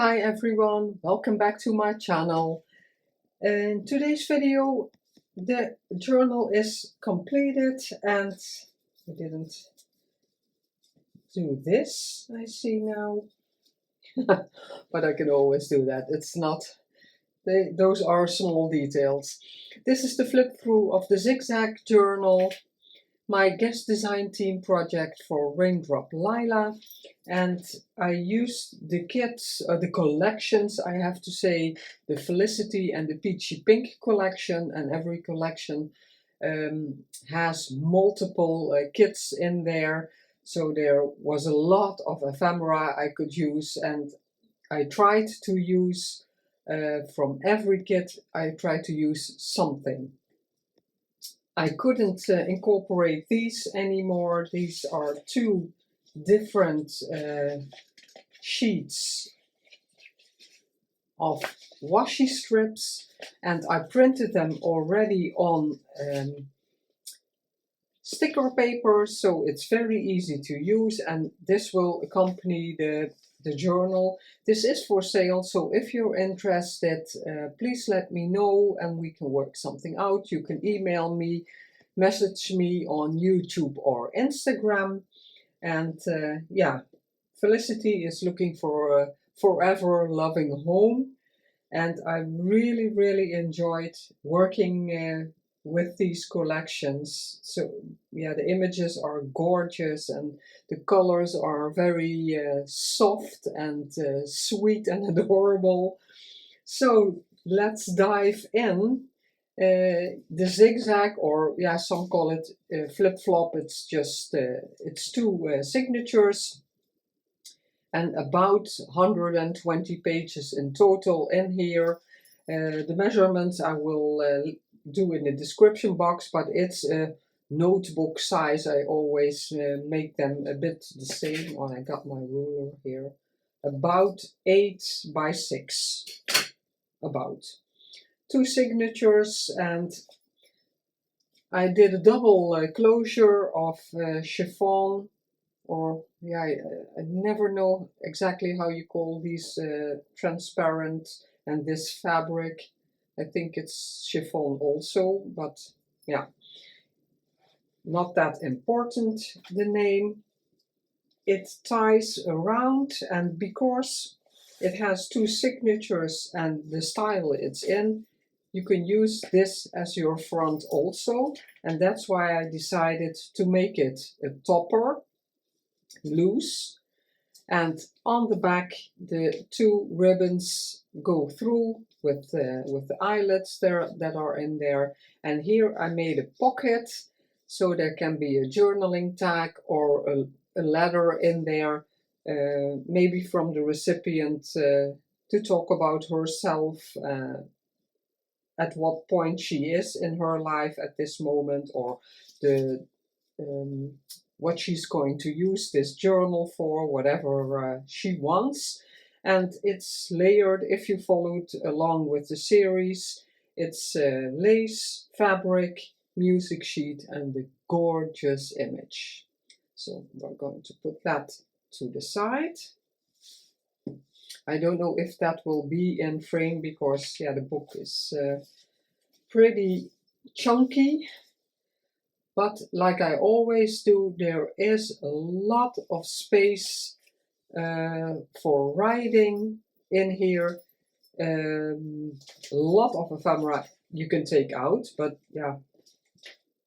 Hi everyone, welcome back to my channel. In today's video the journal is completed and I didn't do this, I see now. But I can always do that. It's not, those are small details. This is the flip through of the Zig Zag Journal, my guest design team project for Raindrop Lila, and I used the kits, the collections, I have to say, the Felicity and the Peachy Pink collection, and every collection has multiple kits in there, so there was a lot of ephemera I could use, and I tried to use from every kit, I tried to use something. I couldn't incorporate these anymore. These are two different sheets of washi strips, and I printed them already on sticker paper, so it's very easy to use, and this will accompany the journal. This is for sale, so if you're interested, please let me know and we can work something out. You can email me, message me on YouTube or Instagram, and yeah, Felicity is looking for a forever loving home, and I really enjoyed working with these collections. So yeah, the images are gorgeous and the colors are very soft and sweet and adorable. So let's dive in. The zigzag, or yeah, some call it flip-flop, it's just it's two signatures and about 120 pages in total in here. The measurements I will do in the description box, but it's a notebook size. I always make them a bit the same. Oh, I got my ruler here. About 8 by 6. About. 2 signatures, and I did a double closure of chiffon, or yeah, I never know exactly how you call these transparent, and this fabric. I think it's chiffon also, but yeah, not that important, the name. It ties around, and because it has 2 signatures and the style it's in, you can use this as your front also, and that's why I decided to make it a topper, loose, and on the back the 2 ribbons go through with the eyelets there that are in there, and here I made a pocket so there can be a journaling tag or a letter in there, maybe from the recipient to talk about herself, at what point she is in her life at this moment, or the what she's going to use this journal for, whatever she wants. And it's layered, if you followed along with the series, it's lace, fabric, music sheet, and the gorgeous image. So we're going to put that to the side. I don't know if that will be in frame because yeah, the book is pretty chunky. But like I always do, there is a lot of space for writing in here. A lot of ephemera you can take out, but yeah,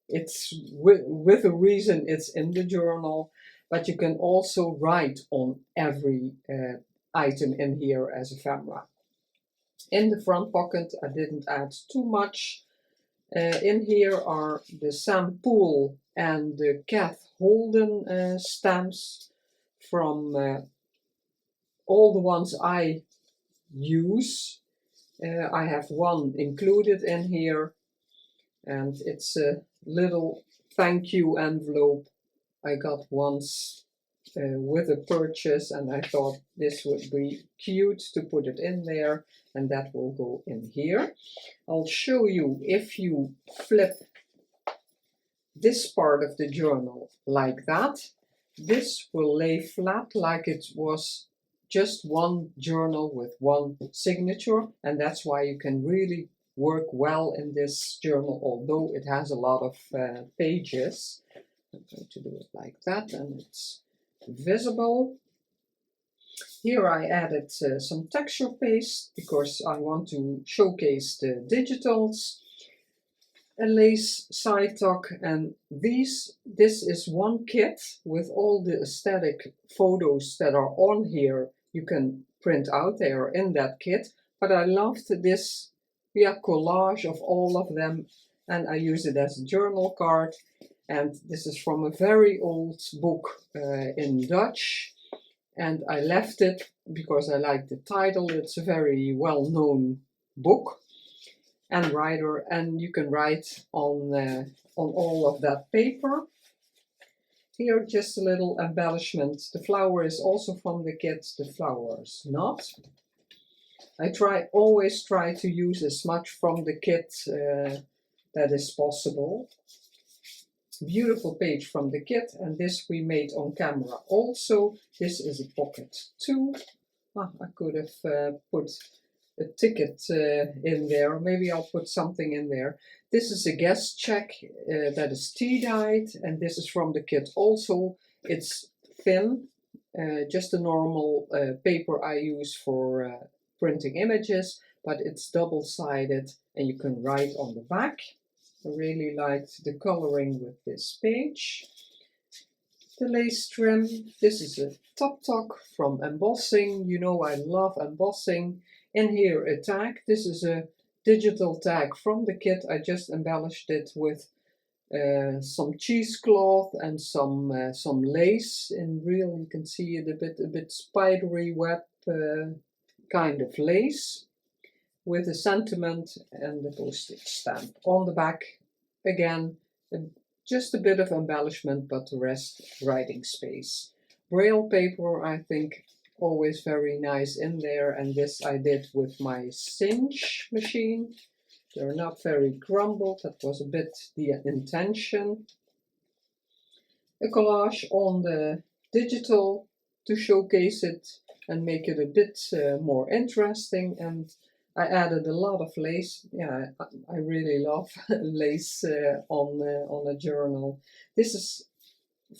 it's with a reason it's in the journal. But you can also write on every item in here as ephemera. In the front pocket I didn't add too much. In here are the Sam Poole and the Kath Holden stamps from all the ones I use. I have one included in here, and it's a little thank you envelope I got once with a purchase, and I thought this would be cute to put it in there, and that will go in here. I'll show you, if you flip this part of the journal like that, this will lay flat like it was just one journal with one signature, and that's why you can really work well in this journal, although it has a lot of pages. I'm going to do it like that, and it's visible. Here I added some texture paste because I want to showcase the digitals. A lace side tuck, and this is one kit with all the aesthetic photos that are on here. You can print out, they are in that kit, but I loved this collage of all of them, and I use it as a journal card. And this is from a very old book in Dutch, and I left it because I like the title. It's a very well-known book and writer, and you can write on all of that paper. Here just a little embellishment. The flower is also from the kit, the flower is not. I always try to use as much from the kit that is possible. Beautiful page from the kit, and this we made on camera also. This is a pocket too. I could have put a ticket in there. Maybe I'll put something in there. This is a guest check that is tea-dyed, and this is from the kit also. It's thin, just a normal paper I use for printing images, but it's double-sided and you can write on the back. I really liked the coloring with this page. The lace trim. This is a top tuck from embossing. You know I love embossing. In here a tag. This is a digital tag from the kit. I just embellished it with some cheesecloth and some lace in real. You can see it a bit spidery web kind of lace with a sentiment and the postage stamp on the back. Again, just a bit of embellishment, but the rest writing space. Braille paper, I think, always very nice in there, and this I did with my cinch machine. They're not very crumbled, that was a bit the intention. A collage on the digital to showcase it and make it a bit more interesting, and I added a lot of lace. Yeah, I really love lace on a journal. This is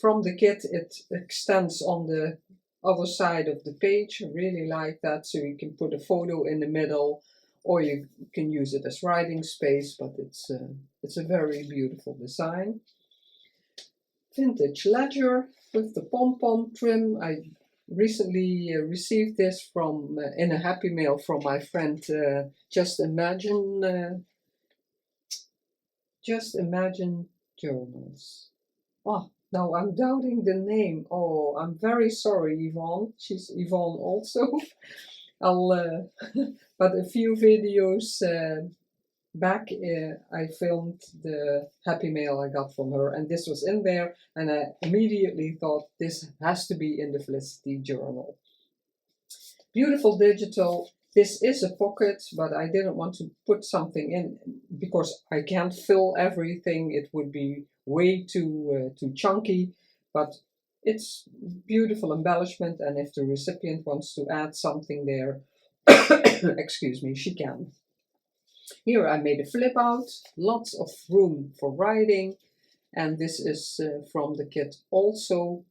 from the kit. It extends on the other side of the page. I really like that, so you can put a photo in the middle, or you can use it as writing space, but it's a very beautiful design. Vintage ledger with the pom-pom trim. I recently received this from in a happy mail from my friend Just Imagine Journals. Oh, now I'm doubting the name. Oh, I'm very sorry, Yvonne. She's Yvonne also. I'll but a few videos back I filmed the happy mail I got from her, and this was in there, and I immediately thought this has to be in the Felicity Journal. Beautiful digital. This is a pocket, but I didn't want to put something in because I can't fill everything. It would be way too chunky, but it's beautiful embellishment, and if the recipient wants to add something there, excuse me, she can. Here I made a flip out, lots of room for writing, and this is from the kit also.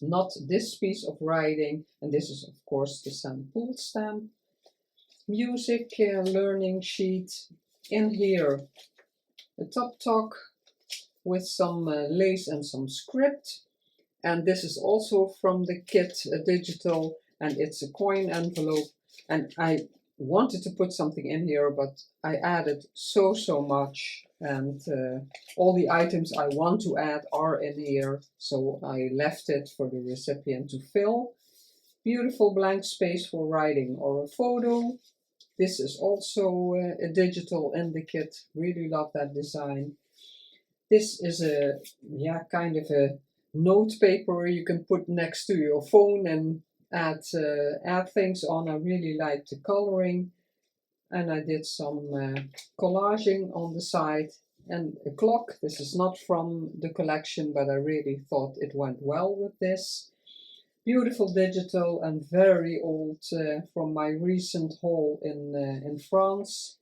Not this piece of writing, and this is of course the sample stamp. Music learning sheet. In here a top talk with some lace and some script, and this is also from the kit, a digital, and it's a coin envelope, and I wanted to put something in here, but I added so much, and all the items I want to add are in here, so I left it for the recipient to fill. Beautiful blank space for writing or a photo. This is also a digital in the kit. Really love that design. This is a kind of a note paper you can put next to your phone and add things on. I really like the coloring, and I did some collaging on the side, and a clock. This is not from the collection, but I really thought it went well with this. Beautiful digital and very old from my recent haul in France.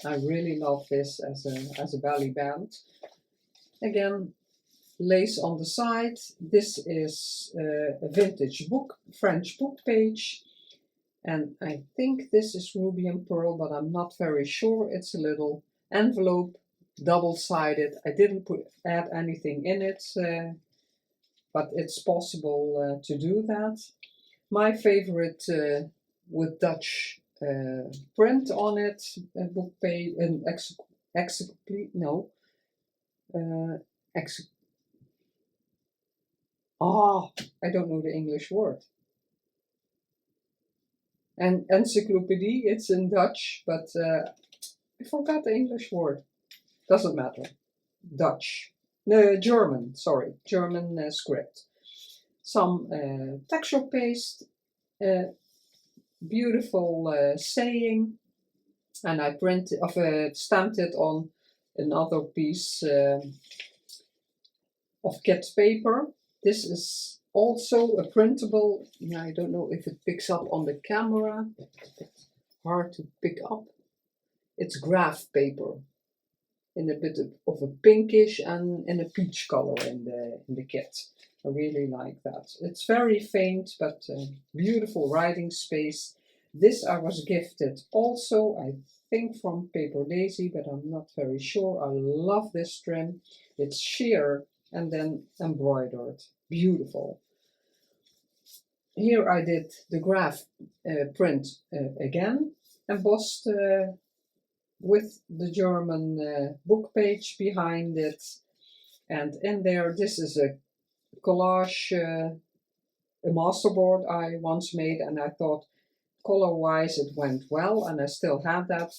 I really love this as a belly band. Again, lace on the side. This is a vintage book, French book page. And I think this is ruby and pearl, but I'm not very sure. It's a little envelope, double-sided. I didn't add anything in it, but it's possible to do that. My favorite with Dutch print on it, a book page, an I don't know the English word. And encyclopedie, it's in Dutch, but I forgot the English word. Doesn't matter. Dutch. No, German, sorry. German script. Some texture paste, beautiful saying, and I stamped it on another piece of kit paper. This is also a printable. I don't know if it picks up on the camera. It's hard to pick up. It's graph paper in a bit of a pinkish and in a peach color in the kit. I really like that. It's very faint, but beautiful writing space. This I was gifted also, I think from Paper Daisy, but I'm not very sure. I love this trim. It's sheer and then embroidered. Beautiful. Here I did the graph print again, embossed with the German book page behind it. And in there, this is a collage, a masterboard I once made, and I thought color-wise it went well, and I still had that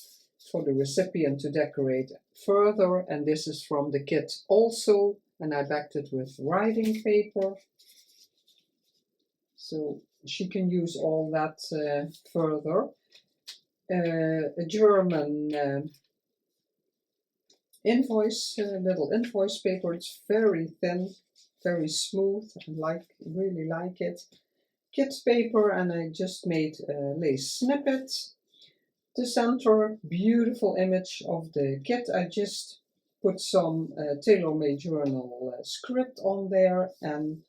for the recipient to decorate further. And this is from the kit also, and I backed it with writing paper, so she can use all that further. A German invoice, little invoice paper. It's very thin, very smooth. I really like it. Kit paper, and I just made a lace snippet. The center, beautiful image of the kit. I just put some tailor-made journal script on there, and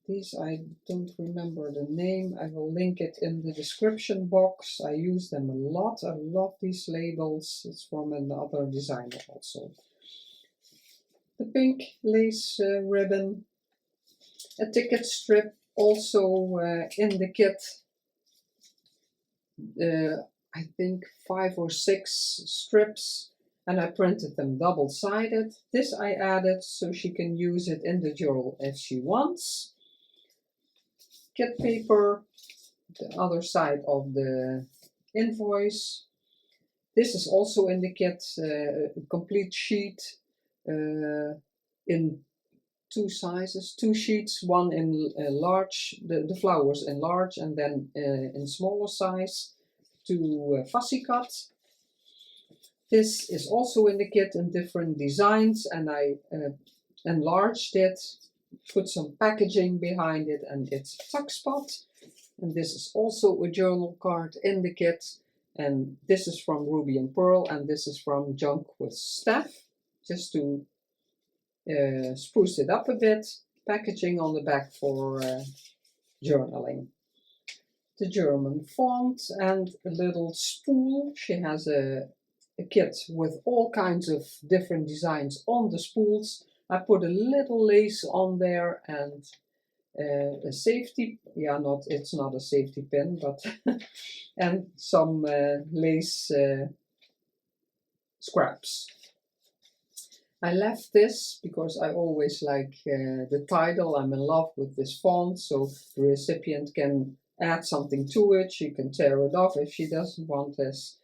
these I don't remember the name. I will link it in the description box. I use them a lot. I love these labels. It's from another designer also. The pink lace ribbon, a ticket strip also in the kit. I think 5 or 6 strips, and I printed them double-sided. This I added so she can use it in the journal if she wants. Kit paper, the other side of the invoice. This is also in the kit, a complete sheet in 2 sizes, 2 sheets, one in large, the flowers in large, and then in smaller size to fussy cut. This is also in the kit in different designs, and I enlarged it, put some packaging behind it, and it's a tuck spot. And this is also a journal card in the kit, and this is from Ruby and Pearl, and this is from Junk with Steph, just to spruce it up a bit. Packaging on the back for journaling. The German font and a little spool. She has a kit with all kinds of different designs on the spools. I put a little lace on there and a safety, it's not a safety pin, but and some lace scraps. I left this because I always like the title. I'm in love with this font, so the recipient can add something to it. She can tear it off if she doesn't want this.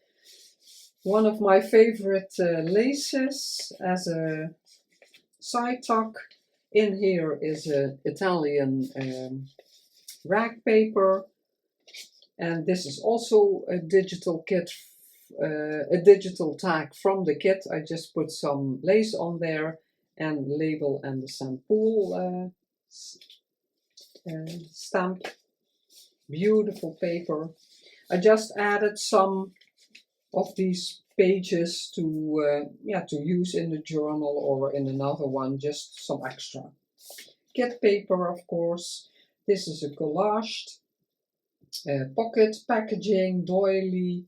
One of my favorite laces as a side tuck in here is an Italian rag paper, and this is also a digital kit, a digital tag from the kit. I just put some lace on there and label and the sample stamp. Beautiful paper. I just added some of these pages to use in the journal or in another one, just some extra. Kit paper, of course. This is a collaged pocket packaging, doily.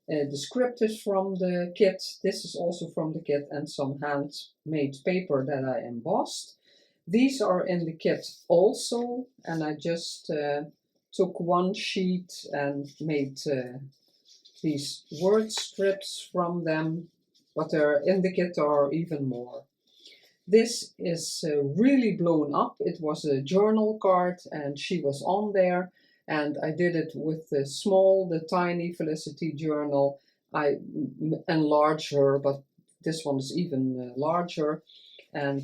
The script is from the kit. This is also from the kit, and some handmade paper that I embossed. These are in the kit also, and I just took one sheet and made these word strips from them, but in the kit are even more. This is really blown up. It was a journal card and she was on there, and I did it with the tiny Felicity journal. I enlarged her, but this one is even larger, and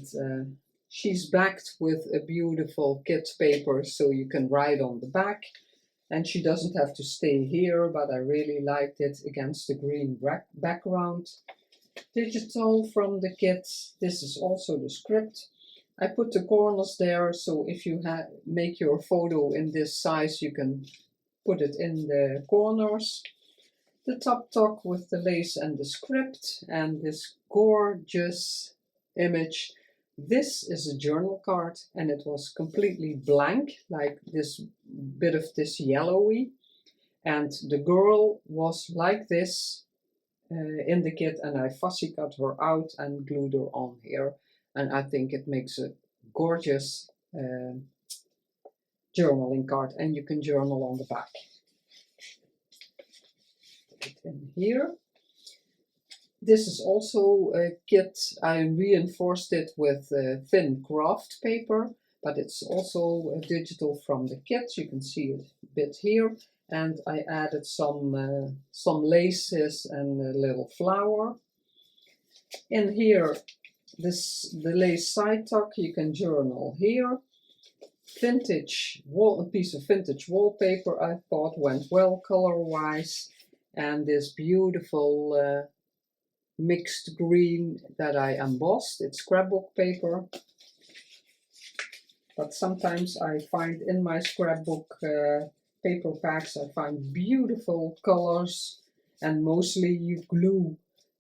she's backed with a beautiful kit paper so you can write on the back. And she doesn't have to stay here, but I really liked it against the green background. Digital from the kit. This is also the script. I put the corners there, so if you make your photo in this size, you can put it in the corners. The top tuck with the lace and the script, and this gorgeous image. This is a journal card, and it was completely blank, like this bit of this yellowy, and the girl was like this in the kit, and I fussy cut her out and glued her on here, and I think it makes a gorgeous journaling card, and you can journal on the back. Put it in here. This is also a kit. I reinforced it with thin craft paper, but it's also digital from the kit. You can see it a bit here. And I added some laces and a little flower. In here, the lace side tuck, you can journal here. A piece of vintage wallpaper I thought went well color-wise. And this beautiful mixed green that I embossed. It's scrapbook paper, but sometimes I find in my scrapbook paper packs, I find beautiful colors, and mostly you glue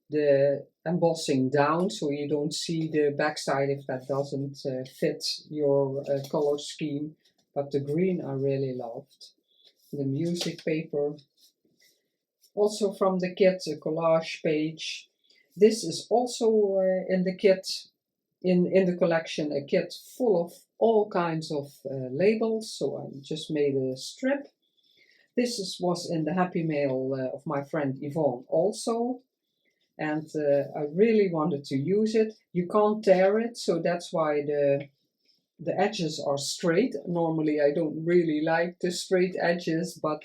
the embossing down so you don't see the backside if that doesn't fit your color scheme. But the green I really loved. The music paper, also from the kit, a collage page. This is also in the kit, in the collection, a kit full of all kinds of labels, so I just made a strip. This was in the Happy Mail of my friend Yvonne also, and I really wanted to use it. You can't tear it, so that's why the edges are straight. Normally I don't really like the straight edges, but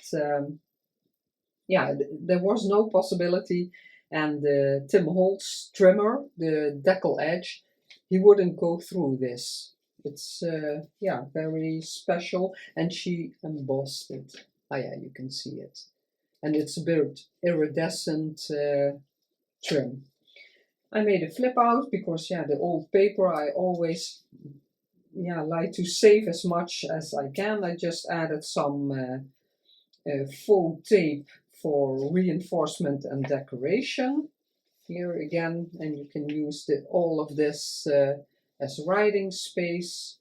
yeah, there was no possibility. And the Tim Holtz trimmer, the decal edge, he wouldn't go through this. It's yeah, very special, and she embossed it. Ah yeah, you can see it. And it's a bit iridescent trim. I made a flip out because yeah, the old paper I always like to save as much as I can. I just added some faux tape for reinforcement and decoration here again, and you can use all of this as writing space.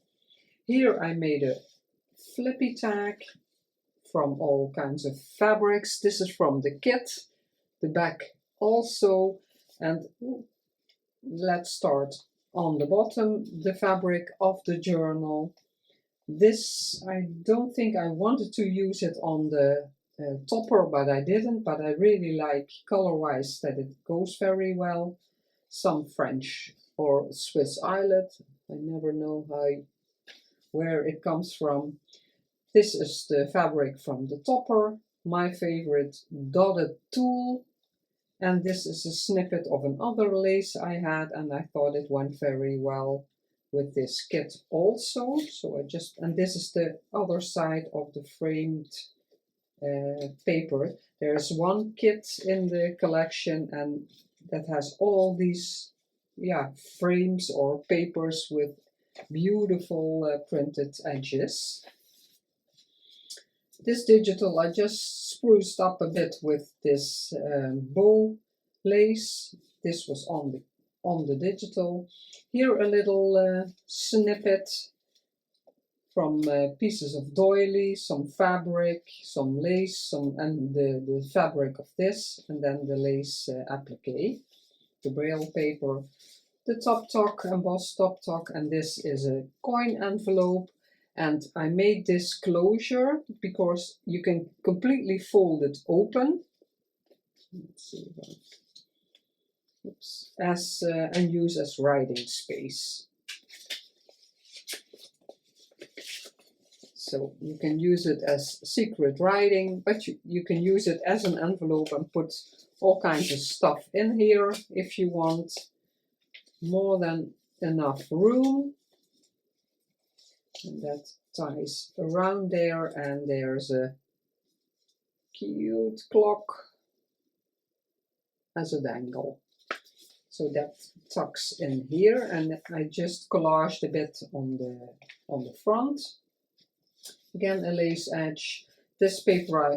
Here I made a flippy tag from all kinds of fabrics. This is from the kit, the back also, and let's start on the bottom, the fabric of the journal. This, I don't think I wanted to use it on the topper, but I didn't, but I really like color-wise that it goes very well. Some French or Swiss eyelet, I never know where it comes from. This is the fabric from the topper, my favorite dotted tulle, and this is a snippet of another lace I had, and I thought it went very well with this kit also. So and this is the other side of the framed paper. There's one kit in the collection, and that has all these frames or papers with beautiful printed edges. This digital I just spruced up a bit with this bow lace. This was on the digital. Here a little snippet from pieces of doily, some fabric, some lace, and the fabric of this, and then the lace applique, the braille paper, the top talk, embossed top talk, and this is a coin envelope. And I made this closure because you can completely fold it open. Let's see, oops, and use as writing space. So you can use it as secret writing, but you can use it as an envelope and put all kinds of stuff in here if you want. More than enough room. And that ties around there, and there's a cute clock as a dangle. So that tucks in here, and I just collaged a bit on the front. Again, a lace edge. This paper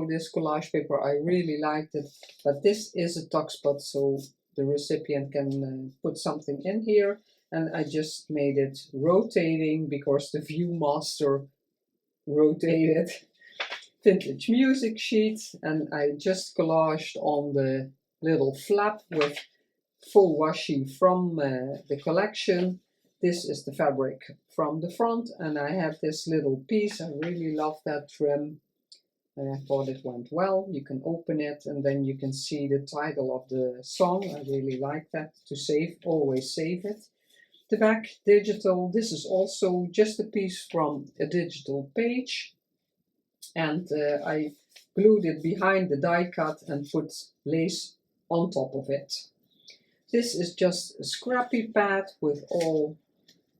this collage paper, I really liked it, but this is a tuck spot, so the recipient can put something in here. And I just made it rotating because the Viewmaster rotated. Vintage music sheet, and I just collaged on the little flap with faux washi from the collection. This is the fabric from the front, and I have this little piece. I really love that trim, and I thought it went well. You can open it, and then you can see the title of the song. I really like that to save, always save it. The back digital. This is also just a piece from a digital page, and I glued it behind the die cut and put lace on top of it. This is just a scrappy pad with all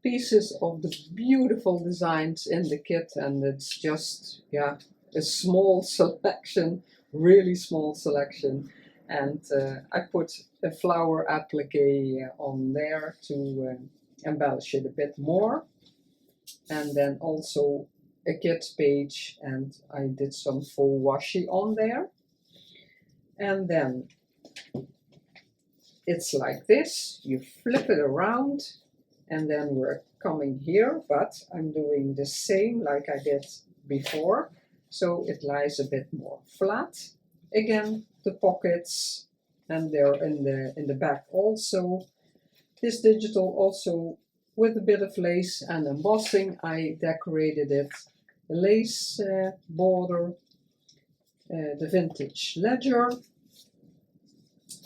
pieces of the beautiful designs in the kit, and it's just, yeah, a small selection, really small selection. And I put a flower applique on there to embellish it a bit more. And then also a kit page, and I did some faux washi on there. And then it's like this, you flip it around, and then we're coming here, but I'm doing the same like I did before, so it lies a bit more flat. Again, the pockets, and they're in the back also. This digital also with a bit of lace and embossing. I decorated it, a lace border, the vintage ledger,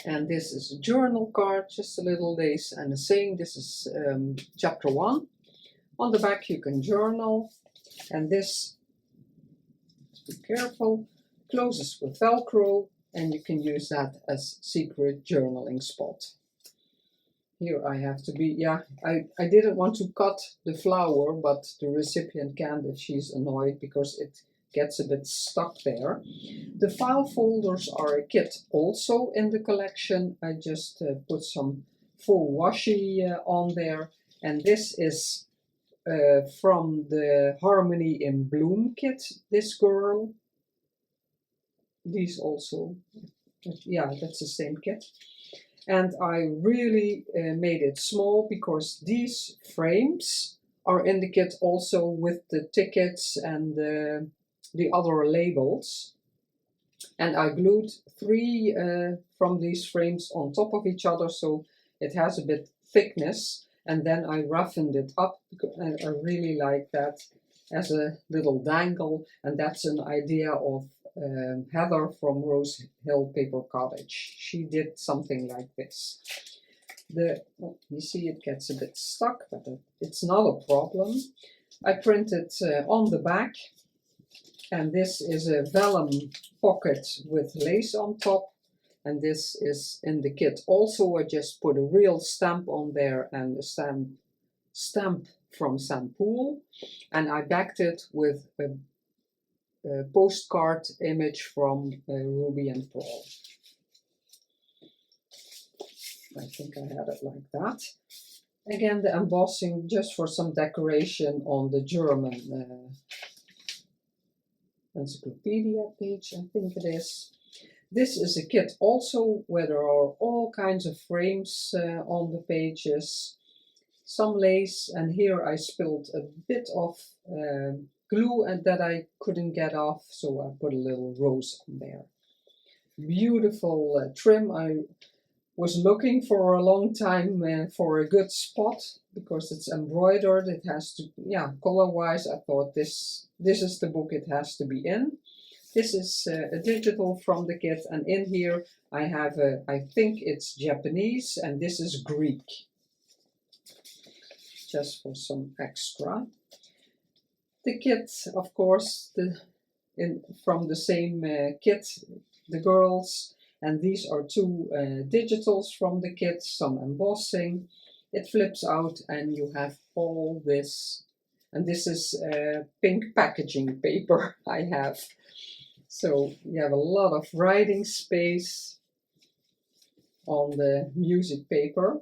and this is a journal card, just a little lace and a saying. This is chapter 1. On the back you can journal, and this, be careful, closes with Velcro, and you can use that as secret journaling spot. Here I have to be, yeah, I didn't want to cut the flower, but the recipient can if she's annoyed because it gets a bit stuck there. The file folders are a kit also in the collection. I just put some faux washi on there, and this is from the Harmony in Bloom kit, this girl. These also, yeah, that's the same kit. And I really made it small because these frames are in the kit also with the tickets and the other labels. And I glued 3 from these frames on top of each other, so it has a bit thickness. And then I roughened it up, and I really like that as a little dangle. And that's an idea of Heather from Rose Hill Paper Cottage. She did something like this. You see it gets a bit stuck, but it's not a problem. I printed on the back, and this is a vellum pocket with lace on top, and this is in the kit also. I just put a real stamp on there and a stamp from Sampool, and I backed it with a postcard image from Ruby and Pearl. I think I had it like that. Again, the embossing just for some decoration on the German encyclopedia page, I think it is. This is a kit also where there are all kinds of frames on the pages, some lace, and here I spilled a bit of glue and that I couldn't get off, so I put a little rose on there. Beautiful trim. I was looking for a long time for a good spot because it's embroidered. It has to, yeah, color-wise I thought this is the book it has to be in. This is a digital from the kit, and in here I have a, I think it's Japanese, and this is Greek. Just for some extra. The kit, of course, from the same kit, the girls, and these are two digitals from the kit, some embossing. It flips out and you have all this, and this is pink packaging paper I have. So you have a lot of writing space on the music paper.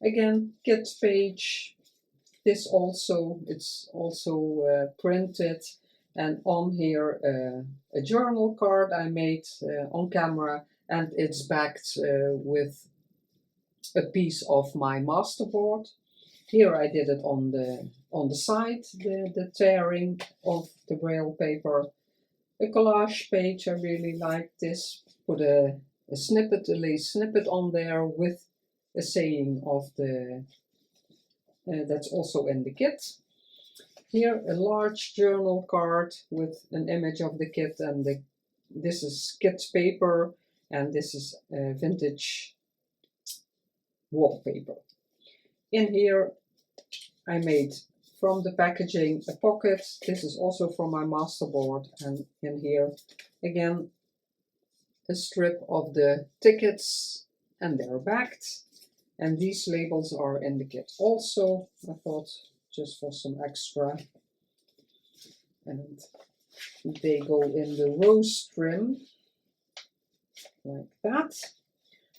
Again, kit page. This also, it's also printed, and on here a journal card I made on camera, and it's backed with a piece of my masterboard. Here I did it on the side, the tearing of the braille paper. A collage page, I really like this. Put a snippet, a lace snippet on there with a saying of the that's also in the kit. Here a large journal card with an image of the kit, and this is kit paper, and this is vintage wallpaper. In here I made from the packaging a pocket. This is also from my masterboard, and in here again a strip of the tickets, and they're backed. And these labels are in the kit also, I thought, just for some extra. And they go in the rose trim, like that.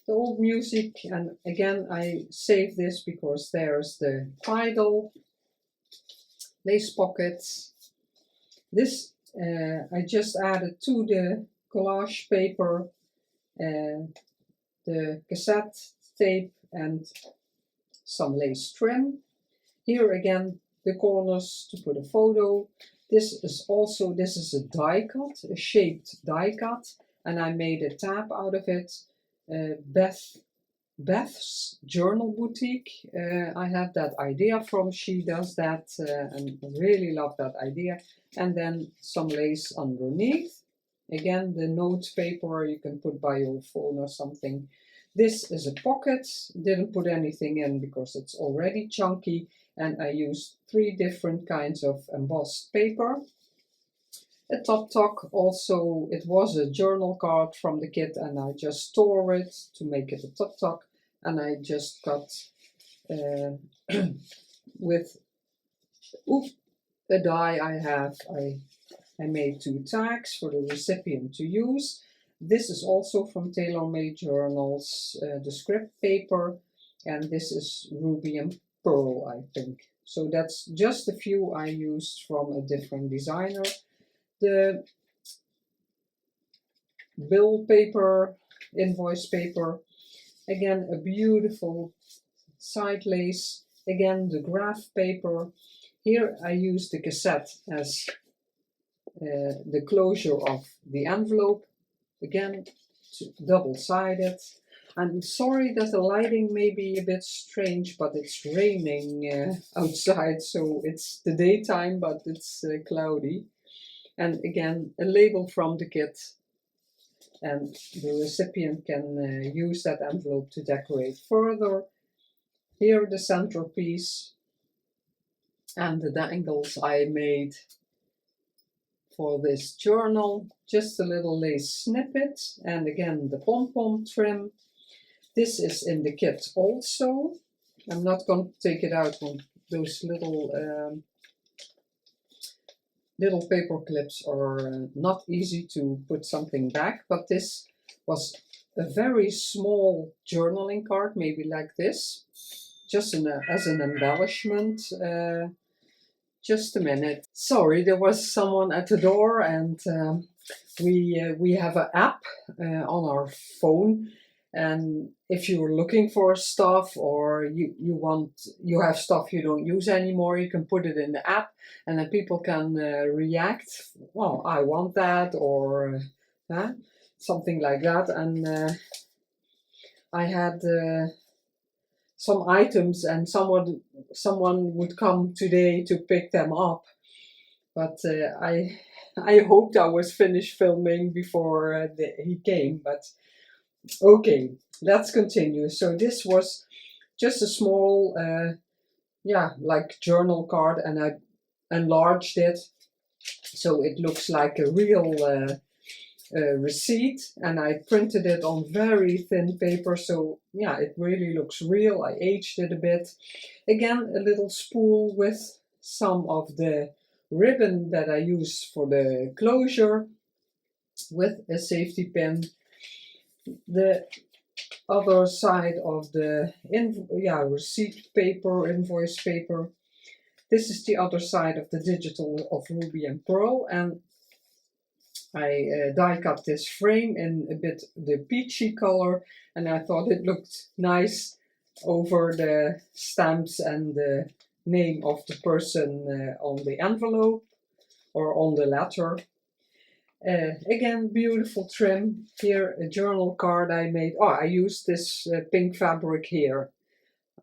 The old music, and again I saved this because there's the title, lace pockets. This I just added to the collage paper, the cassette tape, and some lace trim. Here again the corners to put a photo. This is a die cut, a shaped die cut, and I made a tab out of it. Beth's Journal Boutique. I have that idea from, she does that, and I really love that idea. And then some lace underneath. Again, the note paper you can put by your phone or something. This is a pocket, didn't put anything in because it's already chunky, and I used 3 different kinds of embossed paper. A top tuck also, it was a journal card from the kit, and I just tore it to make it a top tuck, and I just cut with a die I have, I made 2 tags for the recipient to use. This is also from Tailor-Made Journals, the script paper, and this is Ruby and Pearl, I think. So that's just a few I used from a different designer. The bill paper, invoice paper, again a beautiful side lace, again the graph paper. Here I used the cassette as the closure of the envelope. Again, double-sided. I'm sorry that the lighting may be a bit strange, but it's raining outside, so it's the daytime, but it's cloudy. And again, a label from the kit, and the recipient can use that envelope to decorate further. Here the centerpiece and the dangles I made for this journal, just a little lace snippet, and again the pom-pom trim. This is in the kit also. I'm not going to take it out when those little paper clips are not easy to put something back, but this was a very small journaling card, maybe like this, just as an embellishment. Just a minute. Sorry, there was someone at the door, and we have an app on our phone, and if you're looking for stuff or you have stuff you don't use anymore, you can put it in the app, and then people can react. Well, I want that, or something like that. And I had some items, and someone would come today to pick them up, but I hoped I was finished filming before he came. But okay, let's continue. So this was just a small like journal card, and I enlarged it so it looks like a real receipt, and I printed it on very thin paper, so yeah, it really looks real. I aged it a bit. Again, a little spool with some of the ribbon that I use for the closure, with a safety pin. The other side of the receipt paper, invoice paper. This is the other side of the digital of Ruby and Pearl, and I die cut this frame in a bit the peachy color, and I thought it looked nice over the stamps and the name of the person on the envelope or on the letter. Again, beautiful trim. Here, a journal card I made. Oh, I used this pink fabric here.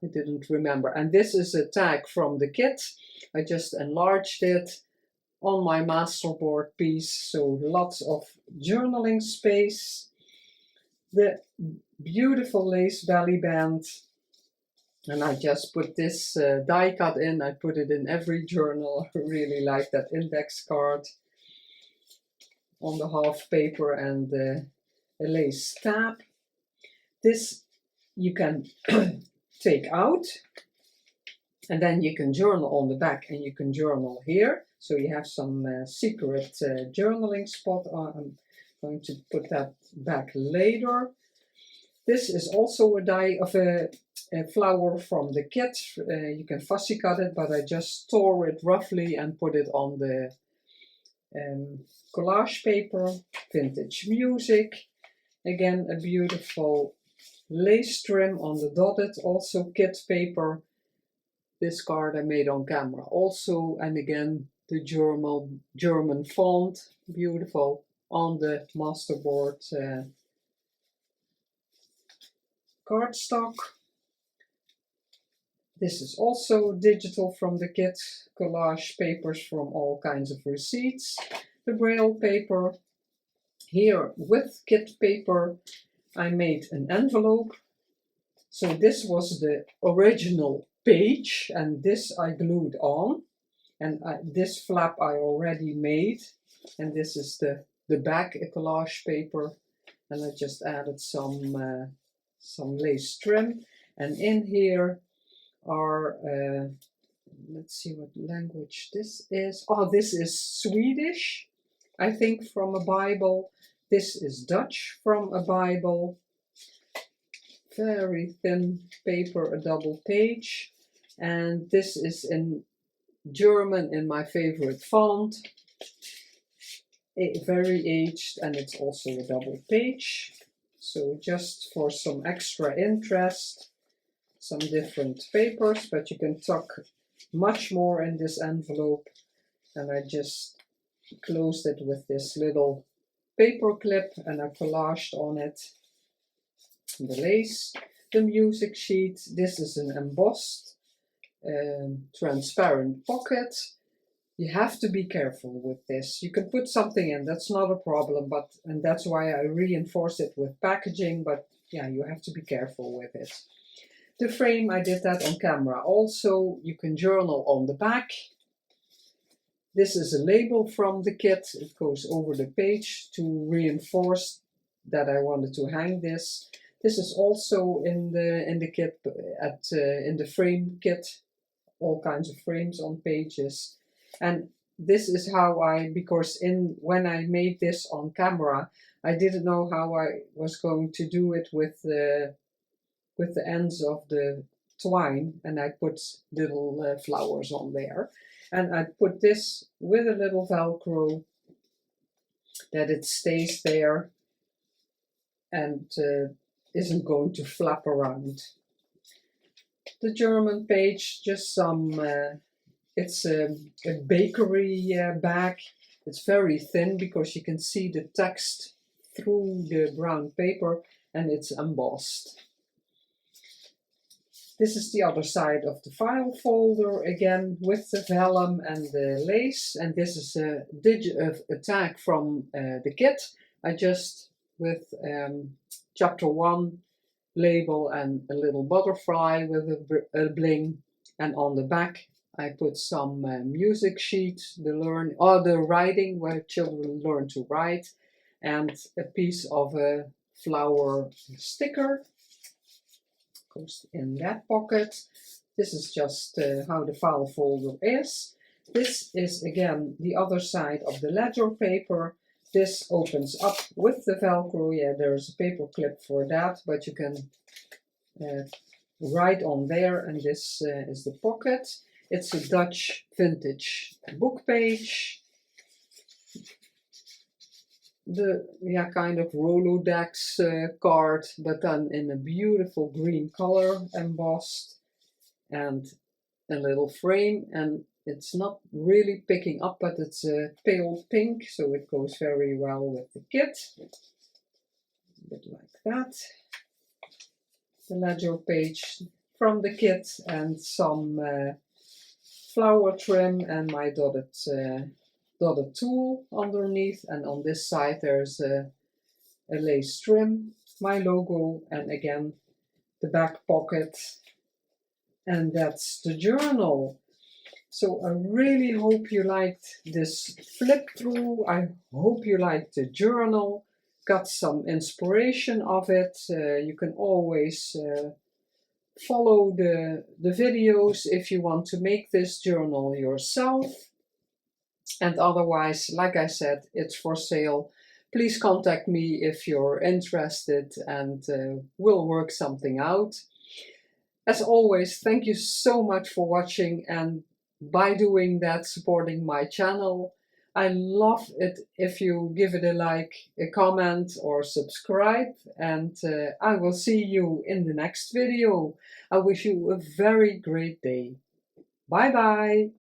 I didn't remember. And this is a tag from the kit. I just enlarged it on my masterboard piece, so lots of journaling space. The beautiful lace belly band, and I just put this die cut in. I put it in every journal. I really like that index card on the half paper, and a lace tab. This you can take out, and then you can journal on the back, and you can journal here. So you have some secret journaling spot. I'm going to put that back later. This is also a die of a flower from the kit. You can fussy cut it, but I just tore it roughly and put it on the collage paper. Vintage music. Again, a beautiful lace trim on the dotted, also kit paper. This card I made on camera also, and again the German font, beautiful, on the masterboard cardstock. This is also digital from the kit, collage papers from all kinds of receipts. The braille paper. Here with kit paper I made an envelope. So this was the original page, and this I glued on. And this flap I already made, and this is the back collage paper, and I just added some lace trim. And in here are let's see what language this is. Oh, this is Swedish, I think, from a Bible. This is Dutch from a Bible. Very thin paper, a double page, and this is in German in my favorite font, very aged, and it's also a double page. So just for some extra interest, some different papers, but you can tuck much more in this envelope. And I just closed it with this little paper clip, and I collaged on it the lace, the music sheet. This is an embossed transparent pocket. You have to be careful with this. You can put something in, that's not a problem, and that's why I reinforce it with packaging, but yeah, you have to be careful with it. The frame, I did that on camera also. You can journal on the back. This is a label from the kit. It goes over the page to reinforce that I wanted to hang this. This is also in the kit, in the frame kit. All kinds of frames on pages. And this is how because when I made this on camera, I didn't know how I was going to do it with the ends of the twine, and I put little flowers on there. And I put this with a little Velcro that it stays there and isn't going to flap around. The German page, just some, it's a bakery bag. It's very thin because you can see the text through the brown paper, and it's embossed. This is the other side of the file folder again with the vellum and the lace, and this is a tag from the kit. I just with chapter 1 label and a little butterfly with a bling, and on the back I put some music sheets, the writing where children learn to write, and a piece of a flower sticker goes in that pocket. This is just how the file folder is. This is again the other side of the ledger paper. This opens up with the Velcro. Yeah, there's a paper clip for that, but you can write on there, and this is the pocket. It's a Dutch vintage book page. The kind of Rolodex card, but then in a beautiful green color embossed, and a little frame, and it's not really picking up, but it's a pale pink, so it goes very well with the kit. A bit like that. The ledger page from the kit, and some flower trim, and my dotted tool underneath, and on this side there's a lace trim, my logo, and again the back pocket, and that's the journal. So I really hope you liked this flip through. I hope you liked the journal, got some inspiration of it. You can always follow the videos if you want to make this journal yourself. And otherwise, like I said, it's for sale. Please contact me if you're interested, and we'll work something out. As always, thank you so much for watching, and by doing that, supporting my channel. I love it if you give it a like, a comment, or subscribe, and I will see you in the next video. I wish you a very great day. Bye bye!